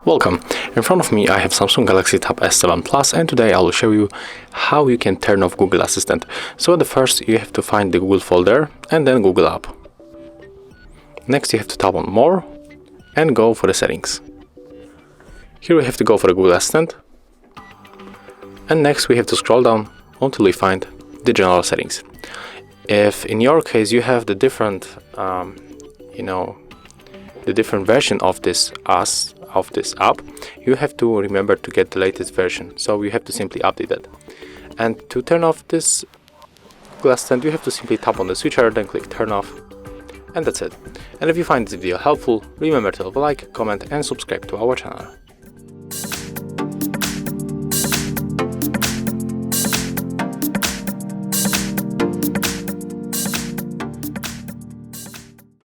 Welcome! In front of me I have Samsung Galaxy Tab S7 Plus, and today I will show you how you can turn off Google Assistant. So at the first you have to find the Google folder and then Google app. Next you have to tap on More and go for the settings. Here we have to go for the Google Assistant, and next we have to scroll down until we find the general settings. If in your case you have the different the different version of this app, you have to remember to get the latest version, so you have to simply update it. And to turn off this Google Assistant, you have to simply tap on the switcher, then click turn off, and that's it. And if you find this video helpful, remember to leave a like, comment and subscribe to our channel.